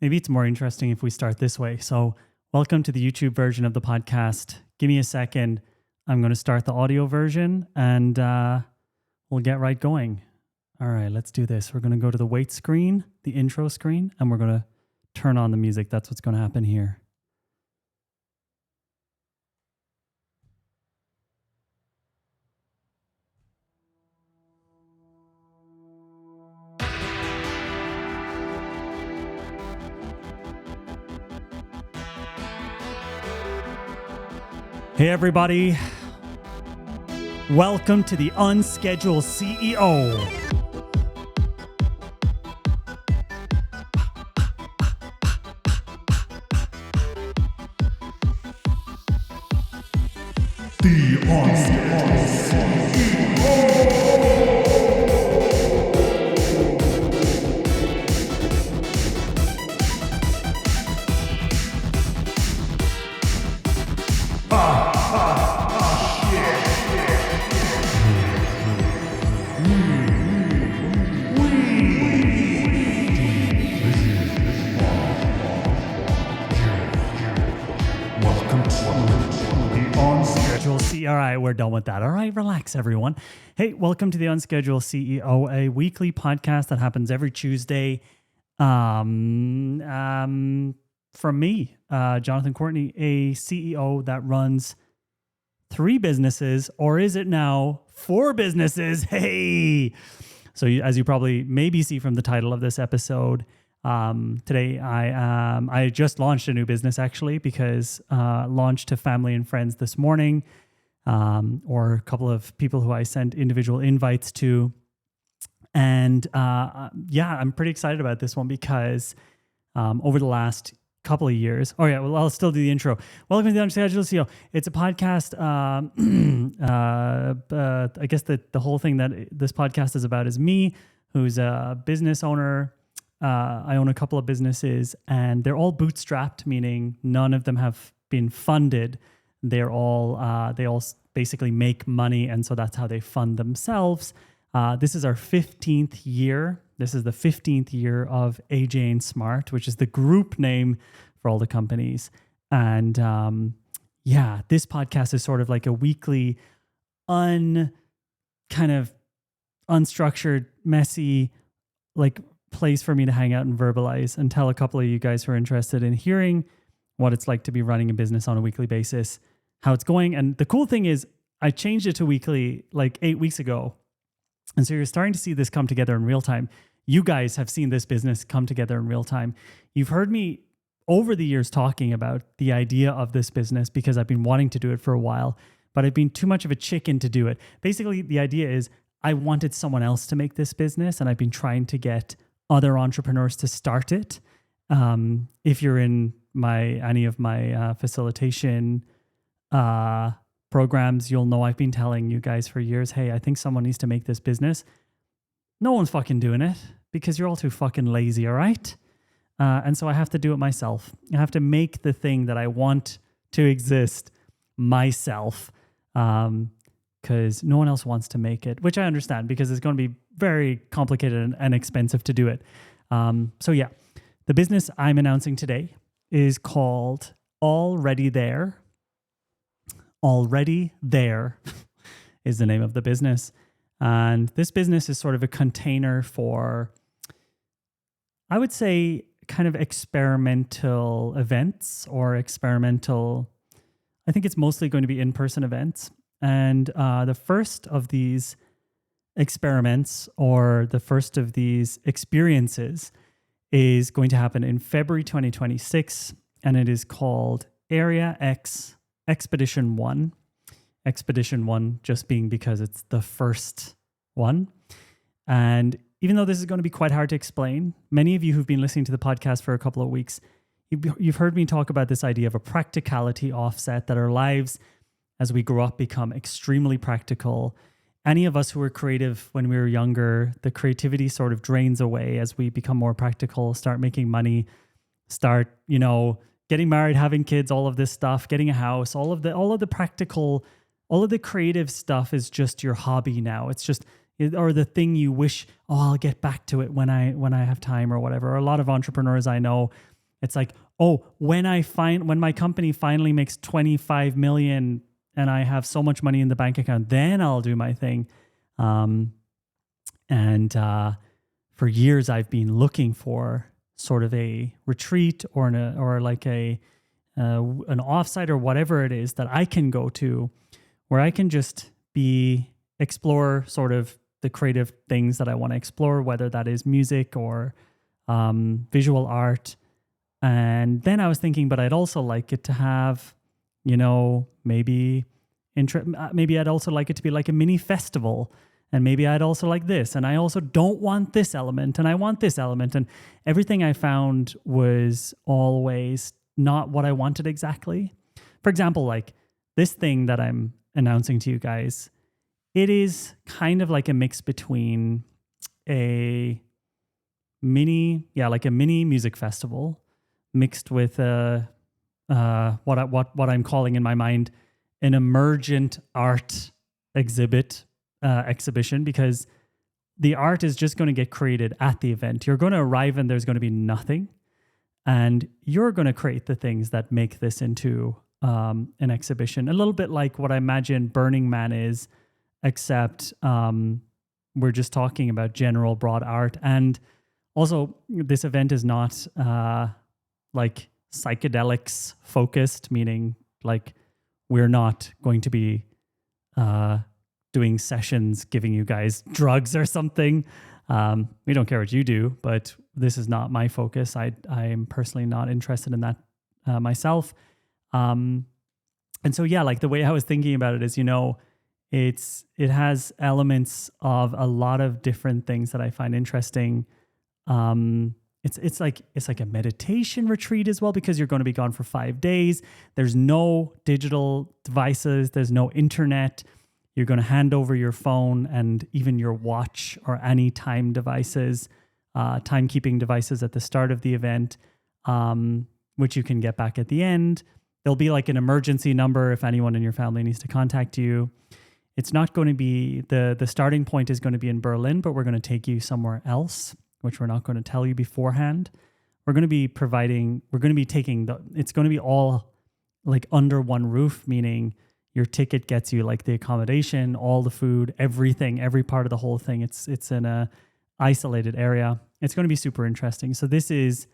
Maybe it's more interesting if we start this way. So, welcome to the YouTube version of the podcast. Give me a second. I'm going to start the audio version and we'll get right going. All right, let's do this. We're going to go to the wait screen, the intro screen, and we're going to turn on the music. That's what's going to happen here. Hey, everybody. Welcome to the Unscheduled CEO. The Unscheduled CEO. All right, we're done with that. All right, relax, everyone. Hey, welcome to the Unscheduled CEO, a weekly podcast that happens every Tuesday. From me, Jonathan Courtney, a CEO that runs 3 businesses, or is it now 4 businesses? Hey! So as you probably maybe see from the title of this episode, today I just launched a new business actually because launched to family and friends this morning. Or a couple of people who I sent individual invites to. And I'm pretty excited about this one because over the last couple of years, I'll still do the intro. Welcome to the Unscheduled CEO. It's a podcast. I guess the whole thing that this podcast is about is me, who's a business owner. I own a couple of businesses and they're all bootstrapped, meaning none of them have been funded. They all basically make money, and so that's how they fund themselves. This is our 15th year. This is the 15th year of AJ and Smart, which is the group name for all the companies. And this podcast is sort of like a weekly, kind of unstructured, messy, like place for me to hang out and verbalize and tell a couple of you guys who are interested in hearing what it's like to be running a business on a weekly basis, how it's going. And the cool thing is I changed it to weekly like 8 weeks ago. And so you're starting to see this come together in real time. You guys have seen this business come together in real time. You've heard me over the years talking about the idea of this business because I've been wanting to do it for a while, but I've been too much of a chicken to do it. Basically, the idea is I wanted someone else to make this business, and I've been trying to get other entrepreneurs to start it. If you're in any of my facilitation programs, you'll know I've been telling you guys for years, hey, I think someone needs to make this business. No one's fucking doing it because you're all too fucking lazy, all right? And so I have to do it myself. I have to make the thing that I want to exist myself because no one else wants to make it, which I understand because it's going to be very complicated and expensive to do it. The business I'm announcing today is called Already There. Already There is the name of the business. And this business is sort of a container for, I would say, kind of experimental events or experimental, I think it's mostly going to be in-person events. And the first of these experiments or the first of these experiences is going to happen in February 2026. And it is called Area X Expedition 1. Expedition 1 just being because it's the first one. And even though this is going to be quite hard to explain, many of you who've been listening to the podcast for a couple of weeks, you've heard me talk about this idea of a practicality offset, that our lives as we grow up become extremely practical. Any of us who were creative when we were younger, the creativity sort of drains away as we become more practical, start making money, start, getting married, having kids, all of this stuff, getting a house, all of the practical, all of the creative stuff is just your hobby now. It's just, or the thing you wish, oh, I'll get back to it when I have time or whatever. Or a lot of entrepreneurs I know, it's like, oh, when my company finally makes 25 million and I have so much money in the bank account, then I'll do my thing. For years I've been looking for sort of a retreat or like an offsite or whatever it is that I can go to, where I can just explore sort of the creative things that I want to explore, whether that is music or visual art. And then I was thinking, but I'd also like it to have, maybe I'd also like it to be like a mini festival. And maybe I'd also like this. And I also don't want this element and I want this element. And everything I found was always not what I wanted exactly. For example, like this thing that I'm announcing to you guys, it is kind of like a mix between a mini music festival mixed with what I'm calling in my mind an emergent art exhibition, because the art is just going to get created at the event. You're going to arrive and there's going to be nothing, and you're going to create the things that make this into an exhibition. A little bit like what I imagine Burning Man is, except we're just talking about general broad art. And also, this event is not like psychedelics focused, meaning like we're not going to be doing sessions giving you guys drugs or something. We don't care what you do, but this is not my focus. I am personally not interested in that myself. And so, yeah, like the way I was thinking about it is, it has elements of a lot of different things that I find interesting. It's like a meditation retreat as well, because you're going to be gone for 5 days. There's no digital devices. There's no internet. You're going to hand over your phone and even your watch or any time devices, timekeeping devices at the start of the event, which you can get back at the end. There'll be like an emergency number if anyone in your family needs to contact you. It's not going to be, the starting point is going to be in Berlin, but we're going to take you somewhere else, which we're not going to tell you beforehand. It's going to be all like under one roof, meaning your ticket gets you like the accommodation, all the food, everything, every part of the whole thing. It's in a isolated area. It's going to be super interesting. So this is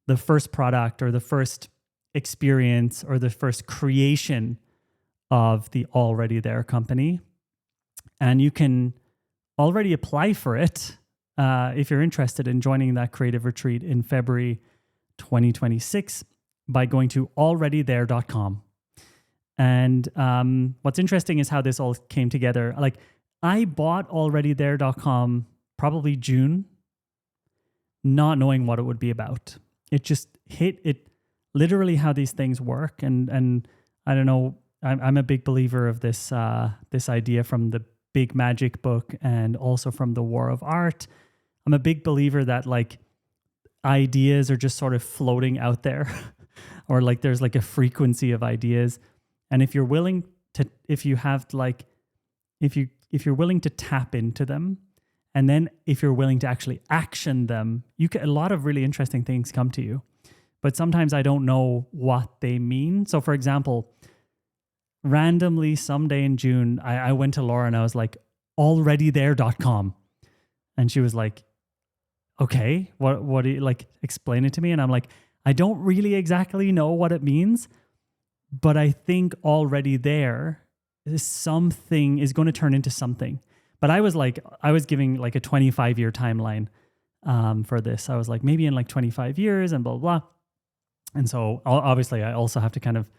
the first product or the first experience or the first creation of the Already There company. And you can already apply for it if you're interested in joining that creative retreat in February 2026 by going to alreadythere.com. And what's interesting is how this all came together. Like, I bought alreadythere.com probably June, not knowing what it would be about. It just hit it literally how these things work. And I don't know, I'm a big believer of this idea from the Big Magic book and also from the War of Art. I'm a big believer that like ideas are just sort of floating out there or like there's like a frequency of ideas. And if you're willing to, if you're willing to tap into them, and then if you're willing to actually action them, a lot of really interesting things come to you. But sometimes I don't know what they mean. So for example, randomly someday in June, I went to Laura and I was like, alreadythere.com. And she was like, okay, what do you like, explain it to me? And I'm like, I don't really exactly know what it means, but I think already there is something is going to turn into something. But I was giving like a 25-year timeline for this. I was like, maybe in like 25 years and blah, blah, blah. And so obviously I also have to kind of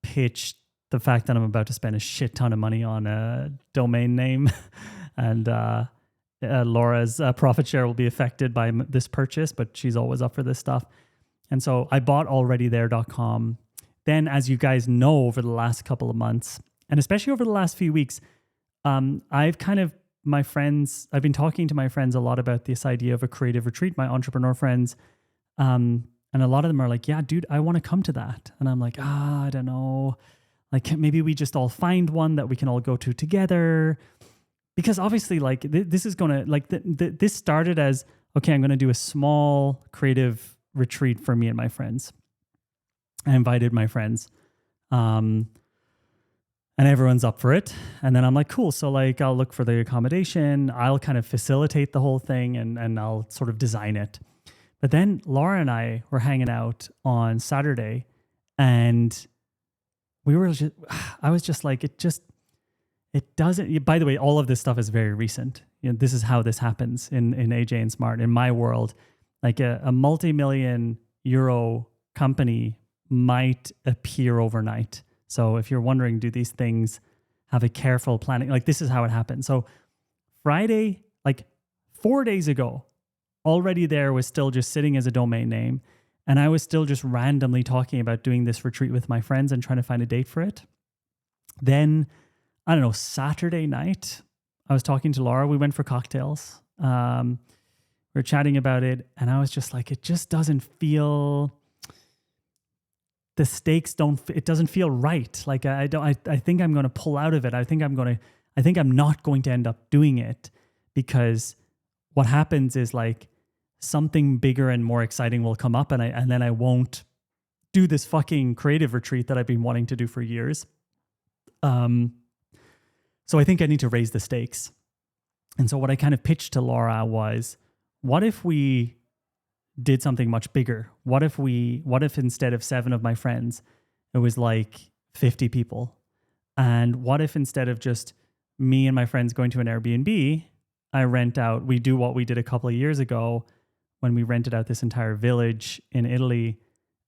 pitch the fact that I'm about to spend a shit ton of money on a domain name and Laura's profit share will be affected by this purchase, but she's always up for this stuff. And so I bought alreadythere.com. Then, as you guys know, over the last couple of months, and especially over the last few weeks, I've been talking to my friends a lot about this idea of a creative retreat, my entrepreneur friends. And a lot of them are like, yeah, dude, I want to come to that. And I'm like, I don't know. Like maybe we just all find one that we can all go to together. because obviously like this is going to like this started as, okay, I'm going to do a small creative retreat for me and my friends. I invited my friends. And everyone's up for it. And then I'm like, cool. So like, I'll look for the accommodation. I'll kind of facilitate the whole thing and I'll sort of design it. But then Laura and I were hanging out on Saturday and I was just like, it doesn't, by the way, all of this stuff is very recent. You know, this is how this happens in AJ and Smart. In my world, like a multi-million euro company might appear overnight. So if you're wondering, do these things have a careful planning? Like this is how it happened. So Friday, like 4 days ago, Already There was still just sitting as a domain name. And I was still just randomly talking about doing this retreat with my friends and trying to find a date for it. Then, I don't know, Saturday night, I was talking to Laura. We went for cocktails. We were chatting about it. And I was just like, it just doesn't feel... the stakes it doesn't feel right. Like I think I'm going to pull out of it. I think I'm not going to end up doing it, because what happens is like something bigger and more exciting will come up and then I won't do this fucking creative retreat that I've been wanting to do for years. So I think I need to raise the stakes. And so what I kind of pitched to Laura was, what if we did something much bigger? What if instead of 7 of my friends, it was like 50 people? And what if instead of just me and my friends going to an Airbnb, we do what we did a couple of years ago when we rented out this entire village in Italy,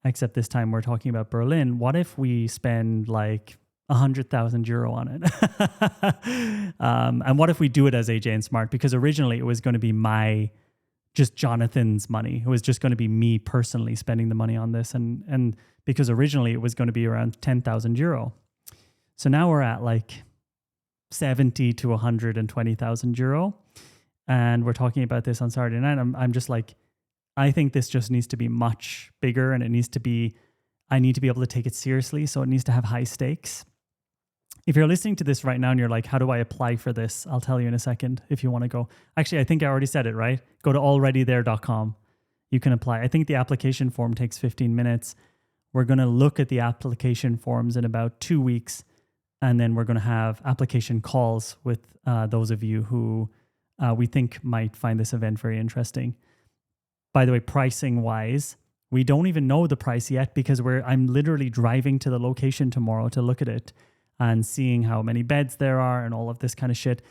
except this time we're talking about Berlin. What if we spend like 100,000 euro on it? And what if we do it as AJ and Smart? Because originally it was going to be just Jonathan's money. It was just going to be me personally spending the money on this. And because originally it was going to be around 10,000 euro. So now we're at like 70 to 120,000 euro. And we're talking about this on Saturday night. I'm just like, I think this just needs to be much bigger, and I need to be able to take it seriously. So it needs to have high stakes. If you're listening to this right now and you're like, how do I apply for this? I'll tell you in a second if you want to go. Actually, I think I already said it, right? Go to alreadythere.com. You can apply. I think the application form takes 15 minutes. We're going to look at the application forms in about 2 weeks. And then we're going to have application calls with those of you who we think might find this event very interesting. By the way, pricing wise, we don't even know the price yet, because I'm literally driving to the location tomorrow to look at it and seeing how many beds there are and all of this kind of shit.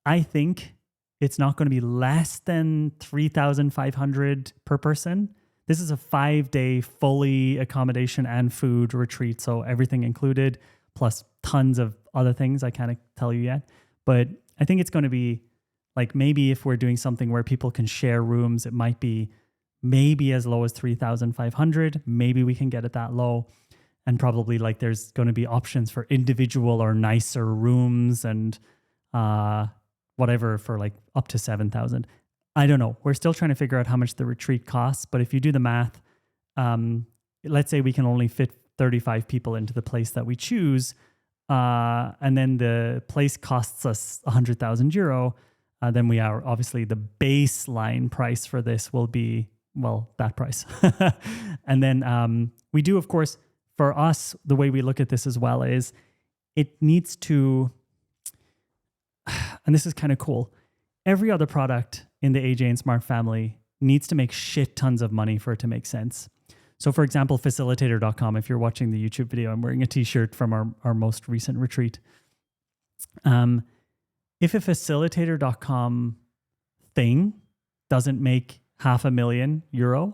I think it's not going to be less than 3,500 per person. This is a 5-day fully accommodation and food retreat, so everything included, plus tons of other things I can't tell you yet. But I think it's going to be like, maybe if we're doing something where people can share rooms, it might be maybe as low as 3,500. Maybe we can get it that low. And probably like there's going to be options for individual or nicer rooms and whatever for like up to 7,000. I don't know. We're still trying to figure out how much the retreat costs. But if you do the math, let's say we can only fit 35 people into the place that we choose. And then the place costs us 100,000 euro. Then we are obviously the baseline price for this will be, well, that price. And then we do, of course, for us, the way we look at this as well is it needs to, and this is kind of cool, every other product in the AJ and Smart family needs to make shit tons of money for it to make sense. So for example, facilitator.com, if you're watching the YouTube video, I'm wearing a t-shirt from our most recent retreat. If a facilitator.com thing doesn't make €500,000,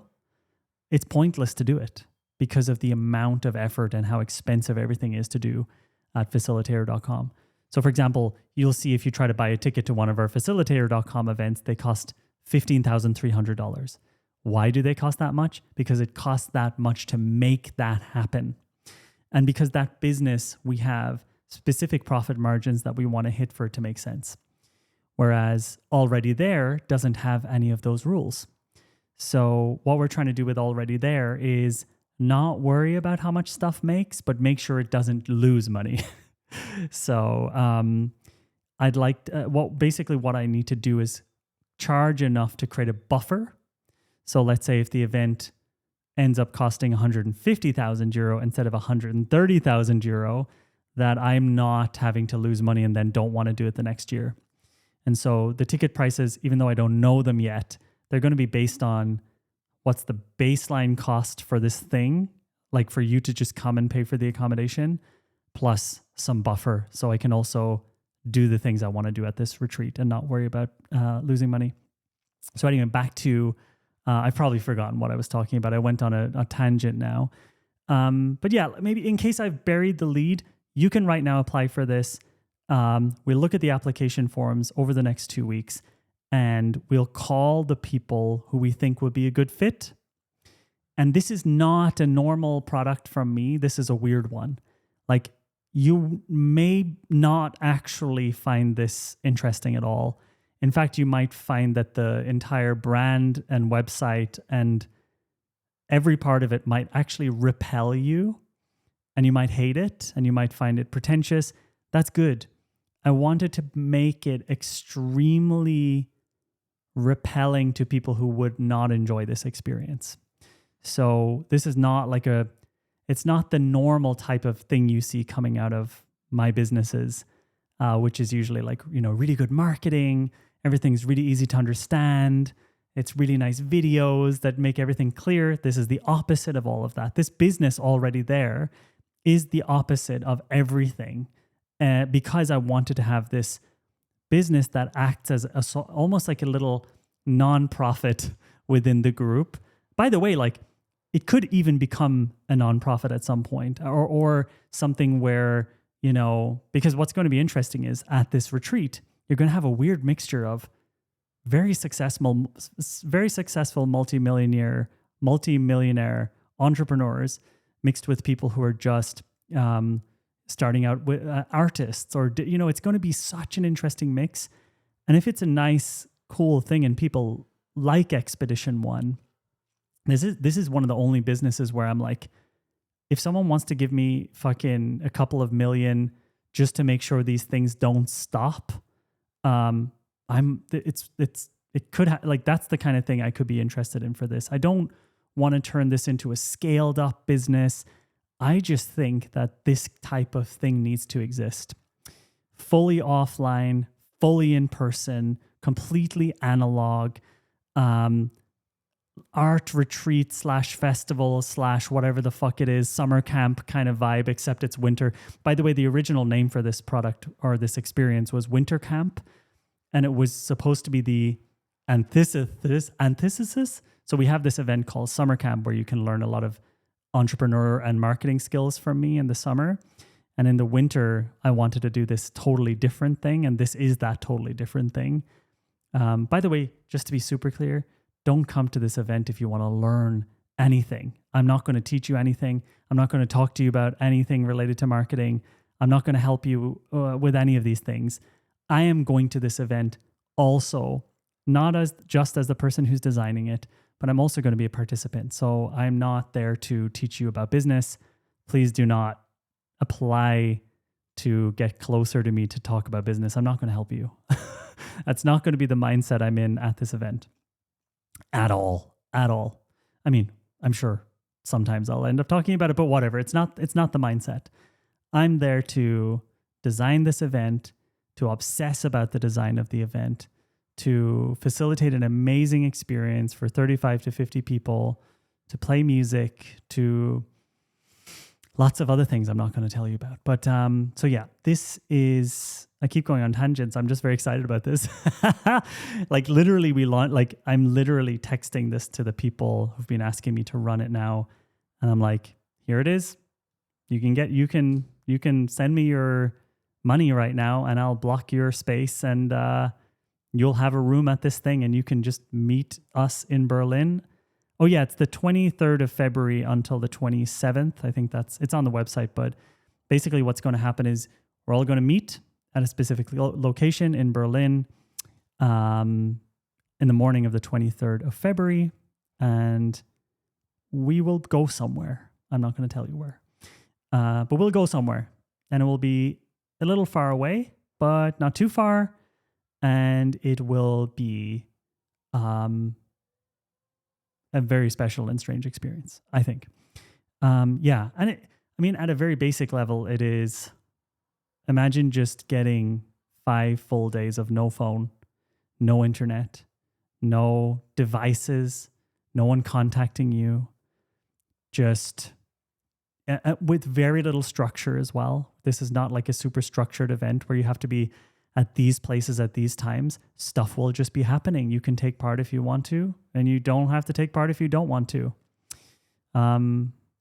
it's pointless to do it because of the amount of effort and how expensive everything is to do at facilitator.com. So for example, you'll see if you try to buy a ticket to one of our facilitator.com events, they cost $15,300. Why do they cost that much? Because it costs that much to make that happen. And because that business, we have specific profit margins that we want to hit for it to make sense. Whereas Already There doesn't have any of those rules. So what we're trying to do with Already There is not worry about how much stuff makes, but make sure it doesn't lose money. So I'd like what I need to do is charge enough to create a buffer. So let's say if the event ends up costing 150,000 euro instead of 130,000 euro, that I'm not having to lose money and then don't want to do it the next year. And so the ticket prices, even though I don't know them yet, they're going to be based on what's the baseline cost for this thing, like for you to just come and pay for the accommodation, plus some buffer. So I can also do the things I want to do at this retreat and not worry about losing money. So anyway, back to, I've probably forgotten what I was talking about. I went on a tangent now. But yeah, maybe in case I've buried the lead, you can right now apply for this. We'll look at the application forms over the next 2 weeks, and we'll call the people who we think would be a good fit. And this is not a normal product from me. This is a weird one. Like, you may not actually find this interesting at all. In fact, you might find that the entire brand and website and every part of it might actually repel you, and you might hate it, and you might find it pretentious. That's good. I wanted to make it extremely repelling to people who would not enjoy this experience. So this is not like it's not the normal type of thing you see coming out of my businesses, which is usually like, really good marketing. Everything's really easy to understand. It's really nice videos that make everything clear. This is the opposite of all of that. This business already there is the opposite of everything, because I wanted to have this business that acts as almost like a little nonprofit within the group. By the way, like, it could even become a nonprofit at some point, or something where, because what's going to be interesting is at this retreat, you're going to have a weird mixture of very successful multimillionaire entrepreneurs mixed with people who are just starting out with artists, or it's going to be such an interesting mix. And if it's a nice, cool thing and people like Expedition One, this is one of the only businesses where I'm like, if someone wants to give me fucking a couple of million just to make sure these things don't stop, that's the kind of thing I could be interested in for this. I don't want to turn this into a scaled up business. I just think that this type of thing needs to exist. Fully offline, fully in person, completely analog, art retreat / festival / whatever the fuck it is, summer camp kind of vibe, except it's winter. By the way, the original name for this product or this experience was Winter Camp, and it was supposed to be the antithesis. So we have this event called Summer Camp where you can learn a lot of entrepreneur and marketing skills from me in the summer. And in the winter, I wanted to do this totally different thing, and this is that totally different thing. By the way, just to be super clear, don't come to this event if you want to learn anything. I'm not going to teach you anything. I'm not going to talk to you about anything related to marketing. I'm not going to help you with any of these things. I am going to this event also, not as just as the person who's designing it, but I'm also going to be a participant. So I'm not there to teach you about business. Please do not apply to get closer to me to talk about business. I'm not going to help you. That's not going to be the mindset I'm in at this event. At all. I mean, I'm sure sometimes I'll end up talking about it, but whatever. It's not the mindset. I'm there to design this event, to obsess about the design of the event, to facilitate an amazing experience for 35 to 50 people, to play music, to lots of other things I'm not going to tell you about. But so yeah, this is, I keep going on tangents. I'm just very excited about this. Like literally I'm literally texting this to the people who've been asking me to run it now. And I'm like, here it is. You can send me your money right now and I'll block your space, and you'll have a room at this thing and you can just meet us in Berlin. Oh yeah, it's the 23rd of February until the 27th. I think it's on the website, but basically what's going to happen is we're all going to meet at a specific location in Berlin in the morning of the 23rd of February, and we will go somewhere. I'm not going to tell you where, but we'll go somewhere, and it will be a little far away, but not too far. And it will be a very special and strange experience, I think. Yeah. And at a very basic level, it is, imagine just getting 5 full days of no phone, no internet, no devices, no one contacting you, just with very little structure as well. This is not like a super structured event where you have to be at these places at these times. Stuff will just be happening. You can take part if you want to, and you don't have to take part if you don't want to.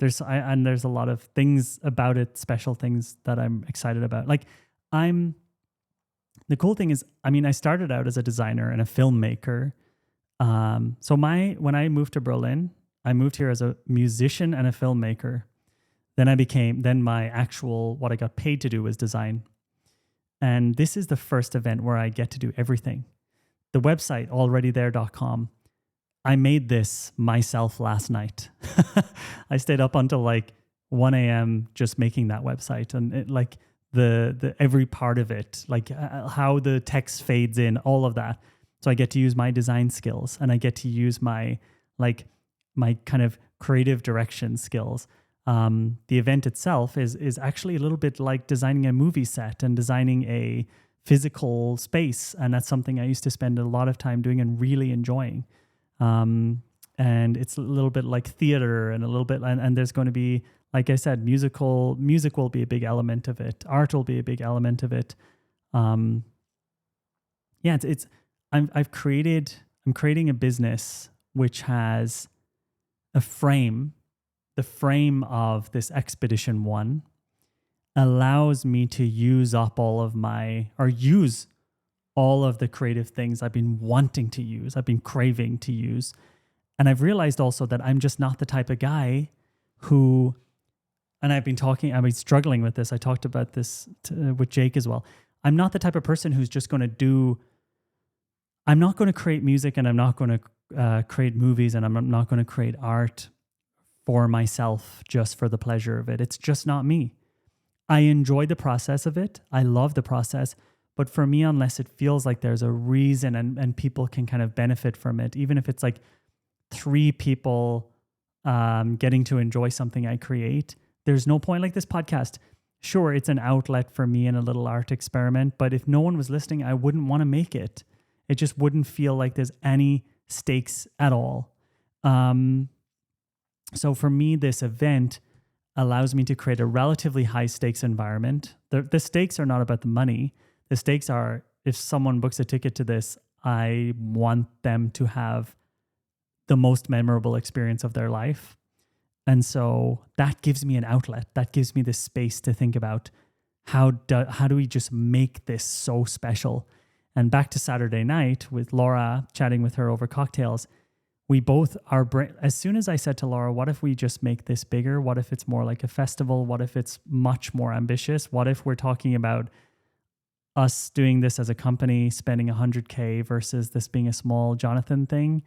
There's a lot of things about it, special things that I'm excited about. Like the cool thing is, I started out as a designer and a filmmaker. So when I moved to Berlin, I moved here as a musician and a filmmaker. Then my actual, what I got paid to do was design. And this is the first event where I get to do everything. The website, alreadythere.com, I made this myself last night. I stayed up until like 1 a.m. just making that website, and it, like the every part of it, like how the text fades in, all of that. So I get to use my design skills, and I get to use my kind of creative direction skills. The event itself is actually a little bit like designing a movie set and designing a physical space. And that's something I used to spend a lot of time doing and really enjoying. And it's a little bit like theater, and a little bit, and there's going to be, like I said, music will be a big element of it. Art will be a big element of it. I'm creating a business which has a frame. The frame of this Expedition 1 allows me to use all of the creative things I've been wanting to use, I've been craving to use. And I've realized also that I'm just not the type of guy who, and I've been struggling with this. I talked about this with Jake as well. I'm not the type of person who's just going to I'm not going to create music, and I'm not going to create movies, and I'm not going to create art for myself just for the pleasure of it. It's just not me. I enjoy the process of it. I love the process. But for me, unless it feels like there's a reason and people can kind of benefit from it, even if it's like 3 people getting to enjoy something I create, there's no point. Like this podcast. Sure, it's an outlet for me and a little art experiment, but if no one was listening, I wouldn't want to make it. It just wouldn't feel like there's any stakes at all. So for me, this event allows me to create a relatively high stakes environment. The stakes are not about the money. The stakes are, if someone books a ticket to this, I want them to have the most memorable experience of their life. And so that gives me an outlet. That gives me the space to think about how do we just make this so special. And back to Saturday night with Laura, chatting with her over cocktails, we both are, as soon as I said to Laura, what if we just make this bigger? What if it's more like a festival? What if it's much more ambitious? What if we're talking about us doing this as a company, spending $100K versus this being a small Jonathan thing?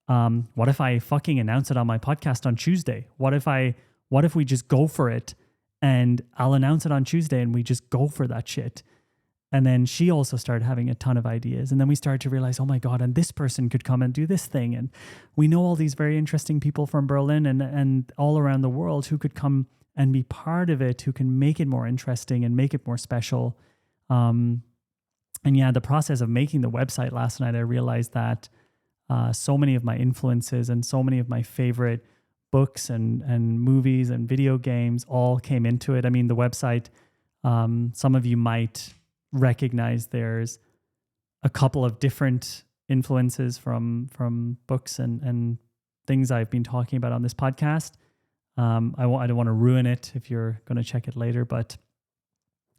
What if I fucking announce it on my podcast on Tuesday? What if we just go for it, and I'll announce it on Tuesday and we just go for that shit? And then she also started having a ton of ideas. And then we started to realize, oh my God, and this person could come and do this thing. And we know all these very interesting people from Berlin and all around the world who could come and be part of it, who can make it more interesting and make it more special. And yeah, the process of making the website last night, I realized that so many of my influences and so many of my favorite books and movies and video games all came into it. I mean, the website, some of you might recognize there's a couple of different influences from books and things I've been talking about on this podcast. I don't want to ruin it if you're going to check it later, but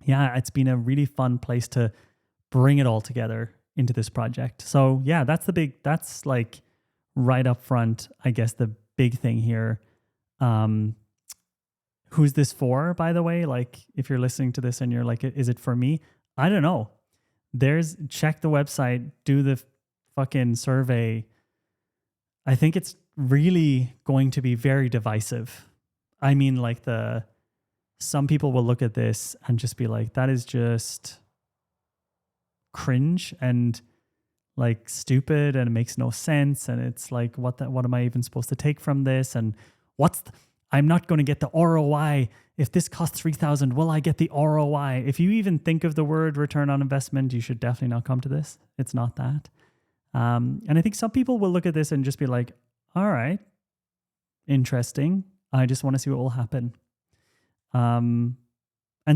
yeah, it's been a really fun place to bring it all together into this project. So yeah, that's like right up front, I guess the big thing here. Who's this for, by the way? Like if you're listening to this and you're like, is it for me? I don't know. Check the website, do the fucking survey. I think it's really going to be very divisive. I mean, some people will look at this and just be like, that is just cringe and like stupid, and it makes no sense. And it's like, what am I even supposed to take from this? And I'm not going to get the ROI. If this costs 3,000, will I get the ROI? If you even think of the word return on investment, you should definitely not come to this. It's not that. And I think some people will look at this and just be like, all right, interesting. I just want to see what will happen. And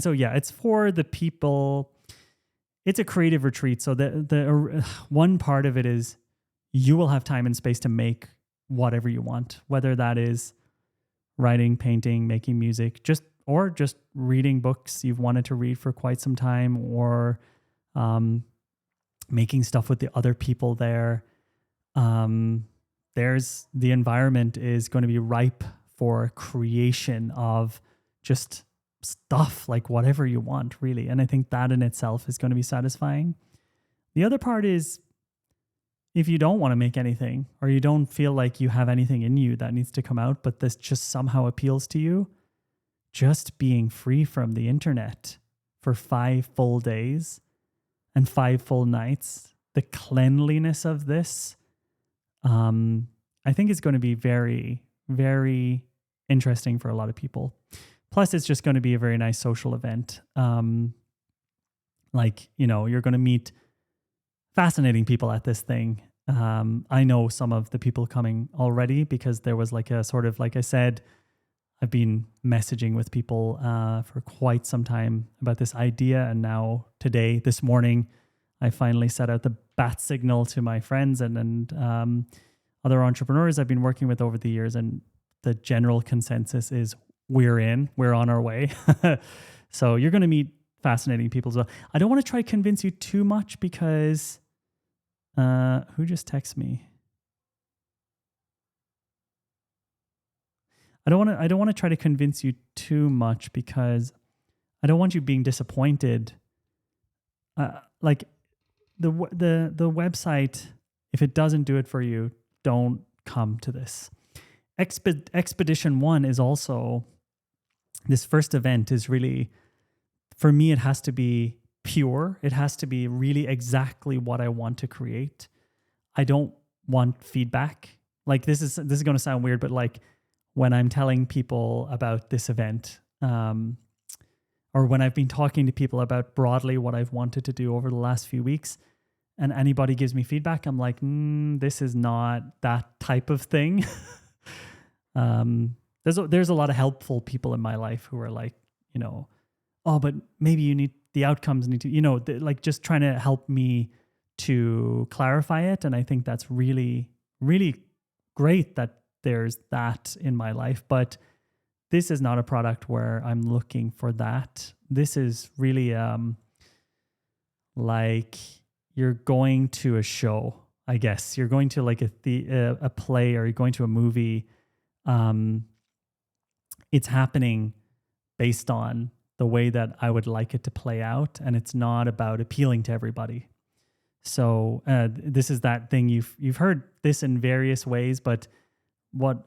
so, yeah, it's for the people. It's a creative retreat. So the one part of it is you will have time and space to make whatever you want, whether that is writing, painting, making music, just reading books you've wanted to read for quite some time, or making stuff with the other people there. There's the environment is going to be ripe for creation of just stuff, like whatever you want, really. And I think that in itself is going to be satisfying. The other part is, if you don't want to make anything, or you don't feel like you have anything in you that needs to come out, but this just somehow appeals to you, just being free from the internet for 5 full days and 5 full nights, the cleanliness of this, I think is going to be very, very interesting for a lot of people. Plus, it's just going to be a very nice social event. Like, you're going to meet fascinating people at this thing. I know some of the people coming already, because there was like a sort of, like I said, I've been messaging with people for quite some time about this idea. And now today, this morning, I finally set out the bat signal to my friends and other entrepreneurs I've been working with over the years. And the general consensus is we're on our way. So you're going to meet fascinating people as well. I don't want to try to convince you too much, because who just texted me? I don't want to try to convince you too much, because I don't want you being disappointed. Like the website, if it doesn't do it for you, don't come to this. Expedition 1 is also, this first event is really, for me, it has to be pure. It has to be really exactly what I want to create. I don't want feedback. Like this is going to sound weird, but like when I'm telling people about this event, or when I've been talking to people about broadly what I've wanted to do over the last few weeks, and anybody gives me feedback, I'm like, this is not that type of thing. There's a lot of helpful people in my life who are like, oh, but maybe you need, the outcomes need to, like just trying to help me to clarify it. And I think that's really, really great that there's that in my life. But this is not a product where I'm looking for that. This is really like you're going to a show, I guess. You're going to like a play, or you're going to a movie. It's happening based on the way that I would like it to play out, and it's not about appealing to everybody. So this is that thing you've heard this in various ways, but what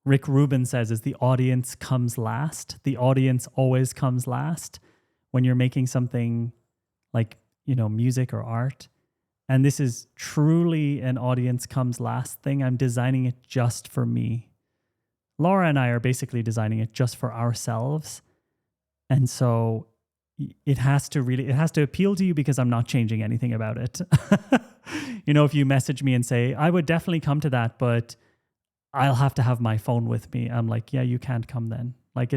Rick Rubin says is the audience comes last. The audience always comes last when you're making something like music or art. And this is truly an audience comes last thing. I'm designing it just for me. Laura and I are basically designing it just for ourselves. And so it has to appeal to you, because I'm not changing anything about it. If you message me and say, I would definitely come to that, but I'll have to have my phone with me, I'm like, yeah, you can't come then. Like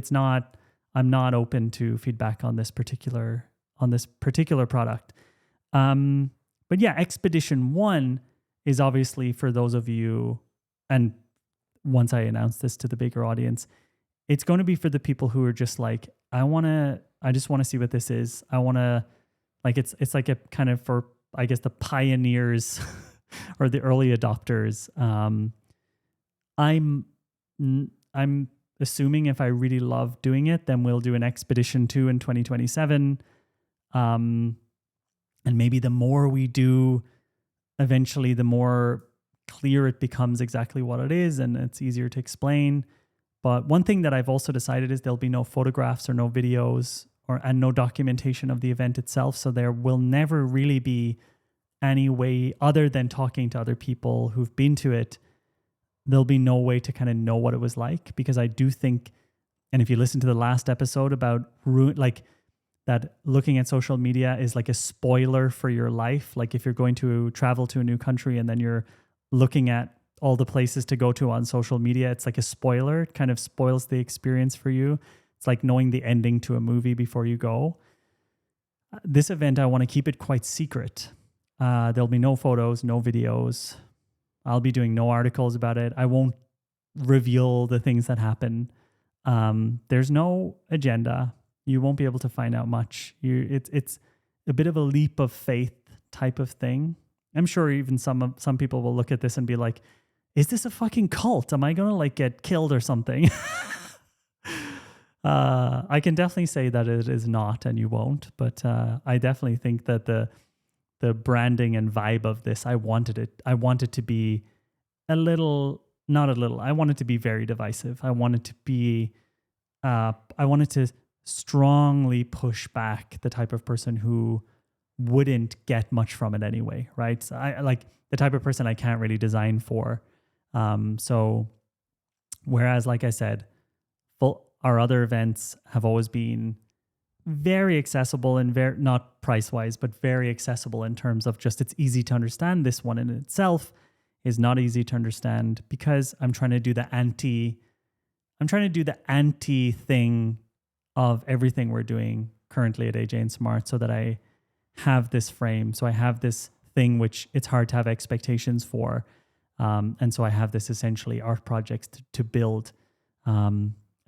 I'm not open to feedback on this particular product. But yeah, Expedition 1 is obviously for those of you, and once I announce this to the bigger audience, it's going to be for the people who are just like, I just want to see what this is. I want to, like, it's like a kind of for, I guess, the pioneers or the early adopters. I'm assuming if I really love doing it, then we'll do an Expedition 2 in 2027. And maybe the more we do, eventually the more clear it becomes exactly what it is, and it's easier to explain. But one thing that I've also decided is there'll be no photographs or no videos and no documentation of the event itself. So there will never really be any way, other than talking to other people who've been to it, there'll be no way to kind of know what it was like, because I do think, and if you listen to the last episode about like that, looking at social media is like a spoiler for your life. Like if you're going to travel to a new country and then you're looking at all the places to go to on social media, it's like a spoiler. It kind of spoils the experience for you. It's like knowing the ending to a movie before you go. This event, I want to keep it quite secret. There'll be no photos, no videos. I'll be doing no articles about it. I won't reveal the things that happen. There's no agenda. You won't be able to find out much. It's a bit of a leap of faith type of thing. I'm sure even some people will look at this and be like, is this a fucking cult? Am I going to like get killed or something? I can definitely say that it is not, and you won't. But I definitely think that the branding and vibe of this, I wanted it to be a little, not a little. I want it to be very divisive. I wanted to strongly push back the type of person who wouldn't get much from it anyway, right? So I like the type of person I can't really design for. So whereas, like I said, our other events have always been very accessible and very, not price-wise, but very accessible in terms of just it's easy to understand. This one in itself is not easy to understand because I'm trying to do the anti thing of everything we're doing currently at AJ and Smart, so that I have this frame. So I have this thing which it's hard to have expectations for. And so I have this essentially art project to build.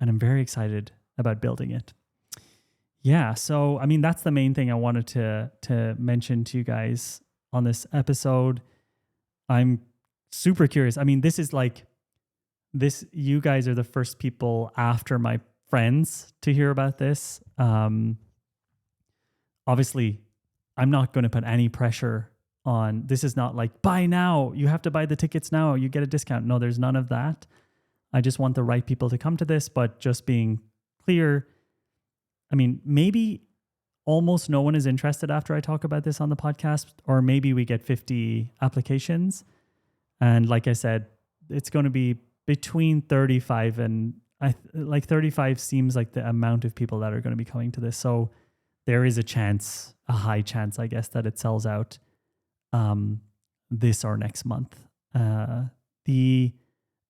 And I'm very excited about building it. Yeah, so I mean, that's the main thing I wanted to mention to you guys on this episode. I'm super curious. I mean, this is like this. You guys are the first people after my friends to hear about this. Obviously, I'm not going to put any pressure on. This is not like buy now. You have to buy the tickets now. You get a discount. No, there's none of that. I just want the right people to come to this, but just being clear. I mean, maybe almost no one is interested after I talk about this on the podcast, or maybe we get 50 applications. And like I said, it's going to be between 35 and 35 seems like the amount of people that are going to be coming to this. So there is a high chance, I guess, that it sells out this or next month.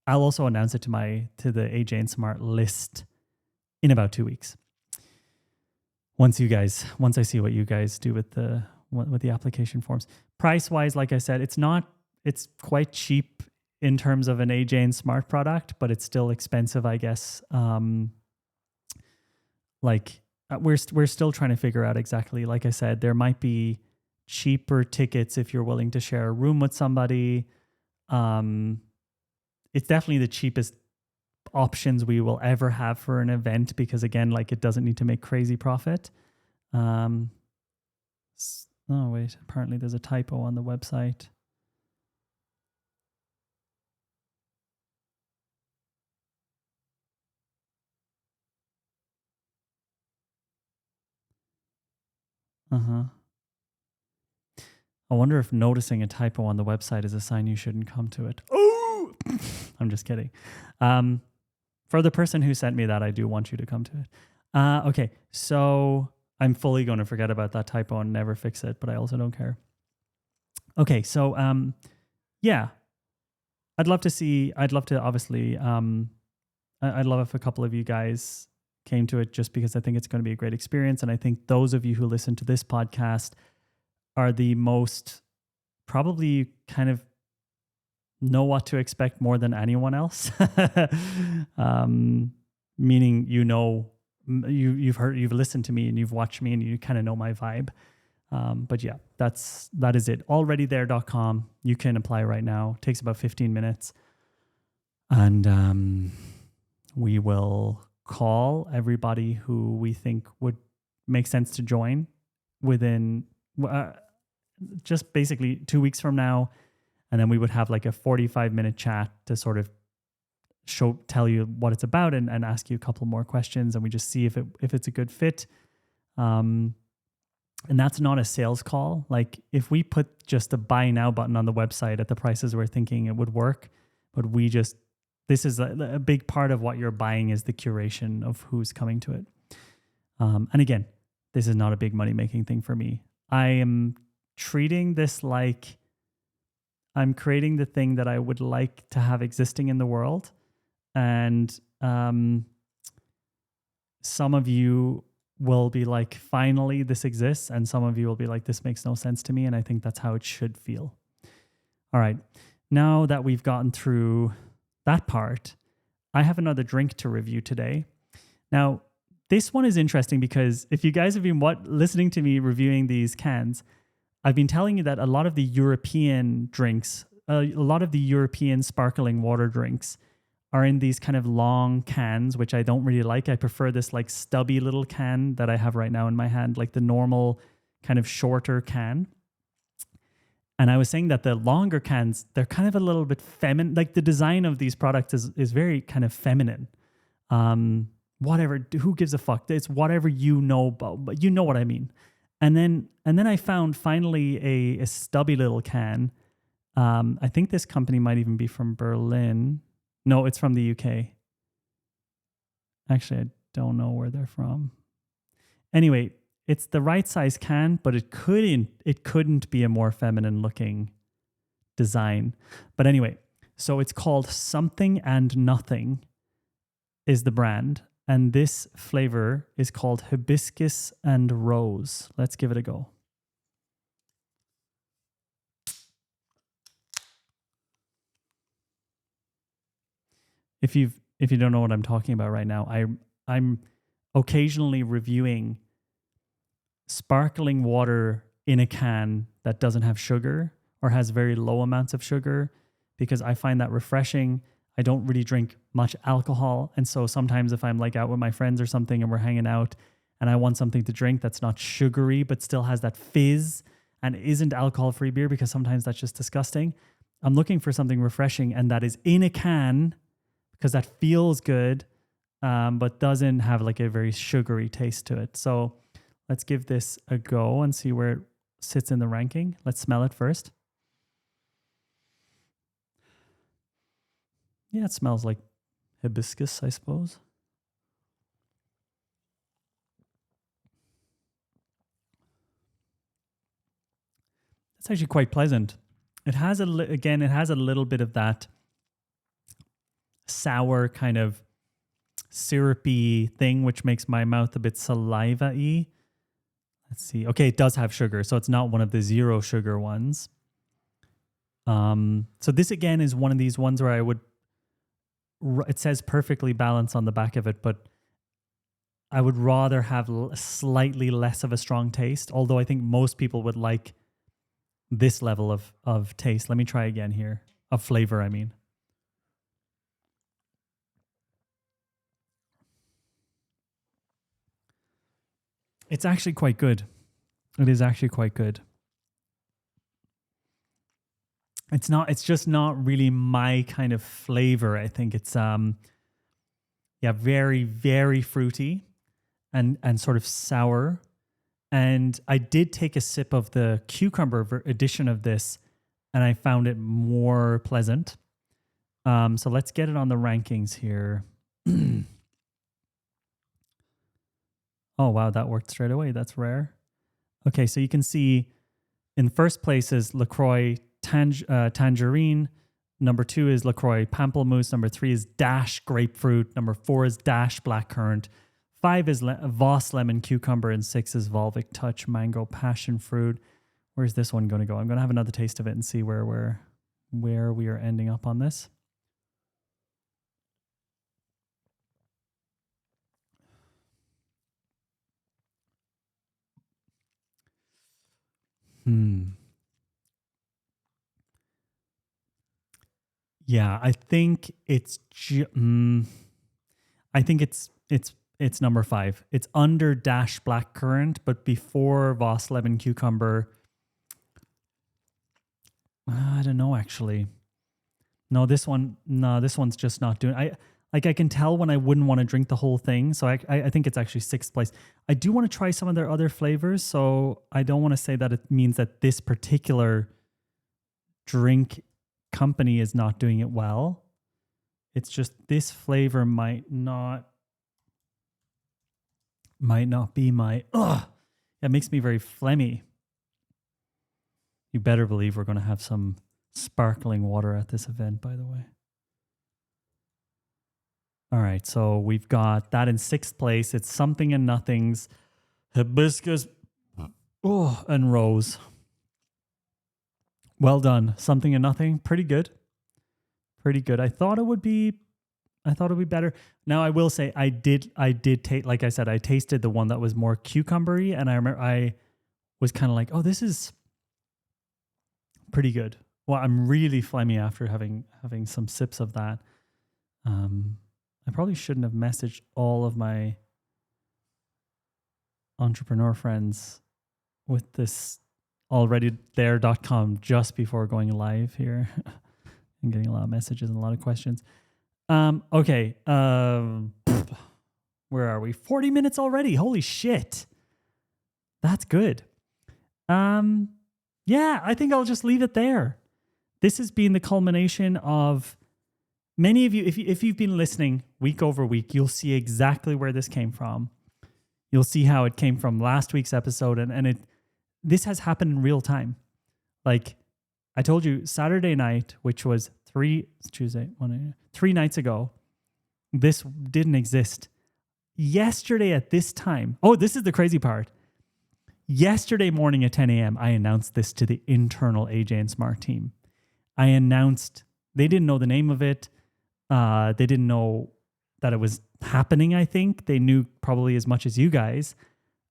I'll also announce it to the AJ and Smart list in about 2 weeks. Once I see what you guys do with the application forms. Price wise, like I said, it's quite cheap in terms of an AJ and Smart product, but it's still expensive, I guess. We're still trying to figure out exactly. Like I said, there might be cheaper tickets if you're willing to share a room with somebody. It's definitely the cheapest options we will ever have for an event, because again, like, it doesn't need to make crazy profit. Oh wait, apparently there's a typo on the website. I wonder if noticing a typo on the website is a sign you shouldn't come to it. Oh, I'm just kidding. For the person who sent me that, I do want you to come to it. Okay, so I'm fully going to forget about that typo and never fix it, but I also don't care. Okay, so yeah, I'd love to obviously, I'd love if a couple of you guys came to it, just because I think it's going to be a great experience. And I think those of you who listen to this podcast are the most probably kind of know what to expect more than anyone else. Meaning, you've listened to me and you've watched me and you kind of know my vibe. But yeah, that is it. Alreadythere.com. You can apply right now. It takes about 15 minutes. And we will call everybody who we think would make sense to join within just basically 2 weeks from now. And then we would have like a 45-minute chat to sort of tell you what it's about and ask you a couple more questions. And we just see if it's a good fit. And that's not a sales call. Like if we put just a buy now button on the website at the prices we're thinking it would work, but this is a big part of what you're buying is the curation of who's coming to it. And again, this is not a big money making thing for me. I am treating this like I'm creating the thing that I would like to have existing in the world. And some of you will be like, finally, this exists. And some of you will be like, this makes no sense to me. And I think that's how it should feel. All right. Now that we've gotten through that part, I have another drink to review today. Now, this one is interesting because if you guys have been listening to me reviewing these cans, I've been telling you that a lot of the European drinks, a lot of the European sparkling water drinks are in these kind of long cans, which I don't really like. I prefer this like stubby little can that I have right now in my hand, like the normal kind of shorter can. And I was saying that the longer cans, they're kind of a little bit feminine. Like the design of these products is very kind of feminine. Whatever, who gives a fuck? It's whatever you know about, but you know what I mean. And then I found finally a stubby little can. I think this company might even be from Berlin. No, it's from the UK. Actually, I don't know where they're from. Anyway, it's the right size can, but it couldn't be a more feminine looking design. But anyway, so it's called Something and Nothing is the brand. And this flavor is called Hibiscus and Rose. Let's give it a go. If you don't know what I'm talking about right now, I'm occasionally reviewing sparkling water in a can that doesn't have sugar or has very low amounts of sugar because I find that refreshing. I don't really drink much alcohol. And so sometimes if I'm like out with my friends or something and we're hanging out and I want something to drink that's not sugary but still has that fizz and isn't alcohol-free beer because sometimes that's just disgusting, I'm looking for something refreshing and that is in a can because that feels good but doesn't have like a very sugary taste to it. So let's give this a go and see where it sits in the ranking. Let's smell it first. Yeah, it smells like hibiscus, I suppose. It's actually quite pleasant. It has it has a little bit of that sour kind of syrupy thing, which makes my mouth a bit saliva-y. Let's see. Okay, it does have sugar, so it's not one of the zero sugar ones. So this again is one of these ones where it says perfectly balanced on the back of it, but I would rather have slightly less of a strong taste, although I think most people would like this level of taste. Let me try again here. Of flavor, I mean. It's actually quite good. It is actually quite good. It's just not really my kind of flavor. I think it's very, very fruity and sort of sour. And I did take a sip of the cucumber edition of this and I found it more pleasant. So let's get it on the rankings here. Oh, wow, that worked straight away. That's rare. Okay, so you can see in first place is LaCroix Tangerine. Number 2 is LaCroix Pamplemousse. Number 3 is Dash Grapefruit. Number 4 is Dash Blackcurrant. 5 is Voss Lemon Cucumber. And 6 is Volvic Touch Mango Passion Fruit. Where's this one going to go? I'm going to have another taste of it and see where we are ending up on this. Yeah, I think it's it's number 5. It's under Dash Blackcurrant, but before Voss Lemon Cucumber. I don't know actually. No, this one's just not doing. Like I can tell when I wouldn't want to drink the whole thing. So I think it's actually sixth place. I do want to try some of their other flavors. So I don't want to say that it means that this particular drink company is not doing it well. It's just this flavor might not be my, it makes me very phlegmy. You better believe we're going to have some sparkling water at this event, by the way. All right, so we've got that in sixth place. It's Something and Nothing's Hibiscus and Rose. Well done. Something and Nothing. Pretty good. Pretty good. I thought it would be better. Now I will say I did taste, like I said, I tasted the one that was more cucumbery, and I remember I was kind of like, oh, this is pretty good. Well, I'm really phlegmy after having some sips of that. I probably shouldn't have messaged all of my entrepreneur friends with this alreadythere.com just before going live here. I'm getting a lot of messages and a lot of questions. Okay. Where are we? 40 minutes already. Holy shit. That's good. Yeah, I think I'll just leave it there. This has been the culmination of many of you. If you've been listening week over week, you'll see exactly where this came from. You'll see how it came from last week's episode, and this has happened in real time. Like I told you, Saturday night, which was 3 nights ago, this didn't exist. Yesterday at this time, this is the crazy part. Yesterday morning at 10 a.m., I announced this to the internal AJ and Smart team. I announced, they didn't know the name of it. They didn't know that it was happening, I think. They knew probably as much as you guys.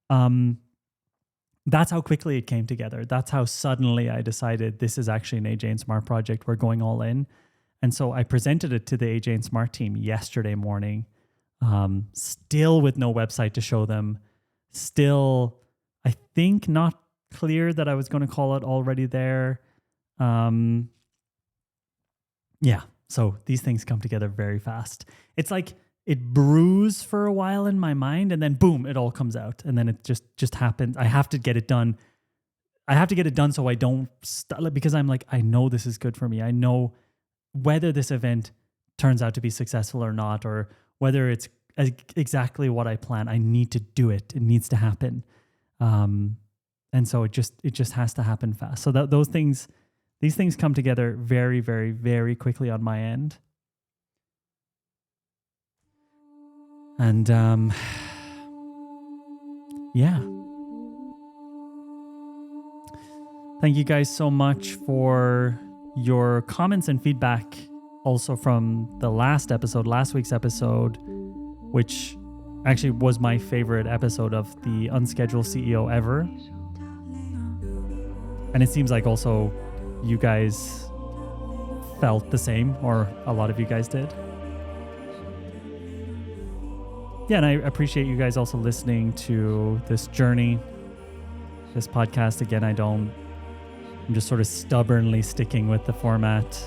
That's how quickly it came together. That's how suddenly I decided this is actually an AJ and Smart project. We're going all in. And so I presented it to the AJ and Smart team yesterday morning, still with no website to show them. Still, I think not clear that I was going to call it Already There. Yeah, so these things come together very fast. It's like it brews for a while in my mind, and then boom, it all comes out, and then it just happens. I have to get it done. I have to get it done so I don't because I'm like, I know this is good for me. I know whether this event turns out to be successful or not, or whether it's exactly what I plan. I need to do it. It needs to happen. And so it just has to happen fast. So that these things come together very, very, very quickly on my end. And yeah. Thank you guys so much for your comments and feedback also from the last week's episode, which actually was my favorite episode of the Unscheduled CEO ever. And it seems like also you guys felt the same, or a lot of you guys did. Yeah, and I appreciate you guys also listening to this journey, this podcast. Again, I'm just sort of stubbornly sticking with the format.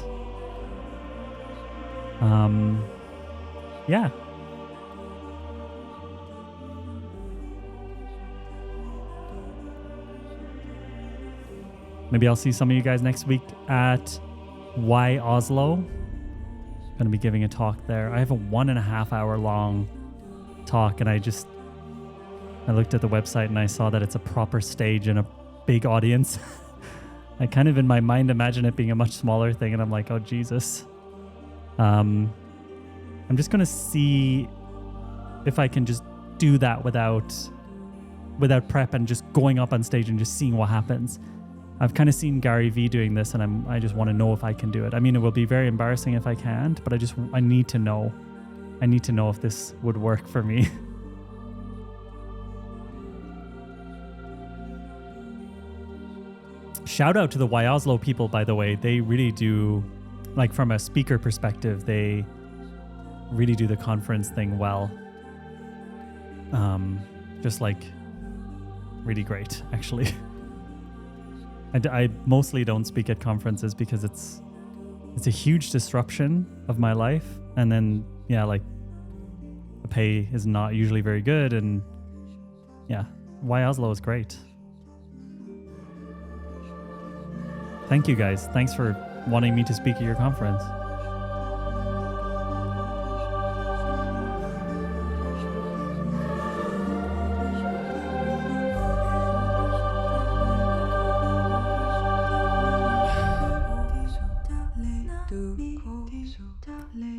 Yeah. Maybe I'll see some of you guys next week at Y Oslo. I'm going to be giving a talk there. I have a 1.5 hour long talk, and I looked at the website and I saw that it's a proper stage and a big audience. I kind of in my mind imagine it being a much smaller thing, and I'm like, oh Jesus. I'm just going to see if I can just do that without prep and just going up on stage and just seeing what happens. I've kind of seen Gary Vee doing this, and I just want to know if I can do it. I mean, it will be very embarrassing if I can't, but I need to know. I need to know if this would work for me. Shout out to the Y Oslo people, by the way. They really do, like from a speaker perspective, they really do the conference thing well. Just like really great, actually. I mostly don't speak at conferences because it's a huge disruption of my life. And then, yeah, like the pay is not usually very good. And yeah, why Oslo is great. Thank you guys. Thanks for wanting me to speak at your conference.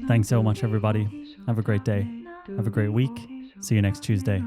Thanks so much, everybody. Have a great day. Have a great week. See you next Tuesday.